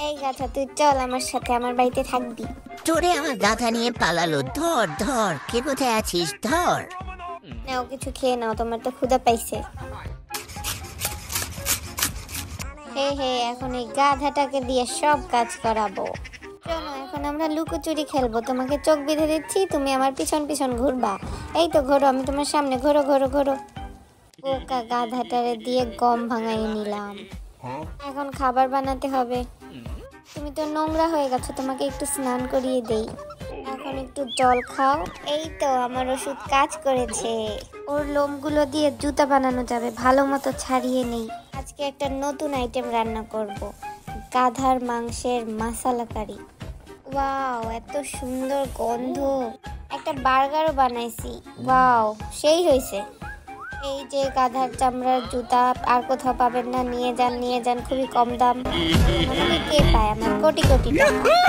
এই গাধা, তুই চল আমার সাথে, আমার বাড়িতে থাকবি। তোরে আমার গাধা নিয়ে পালালো। ধর ধর, কে কোথায় আছিস? ধর। নাও, কিছু খেয়ে নাও, তোমার তো ক্ষুধা পাইছে। হে হে, এখন এই গাধাটাকে দিয়ে সব কাজ করাবো। চলো এখন আমরা লুকোচুরি খেলবো। তোমাকে চোখ বেঁধে দিচ্ছি, তুমি আমার পিছন পিছন ঘুরবা। এই তো ঘোরো, আমি তোমার সামনে, ঘোরো ঘোরো ঘোরো। পোকা গাধাটারে দিয়ে গম ভাঙাই নিলাম। এখন খাবার বানাতে হবে। তুমি তো নোংরা হয়ে গেছো, তোমাকে একটু স্নান করিয়ে দেই। এখন একটু জল খাও। এই তো আমার ওষুধ কাজ করেছে। ওর লোমগুলো দিয়ে জুতা বানানো যাবে, ভালো মতো ছাড়িয়ে নেই। আজকে একটা নতুন আইটেম রান্না করব, গাধার মাংসের মাসালা কারি। ওয়াও, এত সুন্দর গন্ধ। একটা বার্গারও বানাইছি। ওয়াও, সেই হয়েছে। এই যে গাধার চামড়ার জুতা, আর কোথাও পাবেন না, নিয়ে যান নিয়ে যান, খুবই কম দাম। আমাকে কে পায়? আমার কোটি কোটি টাকা।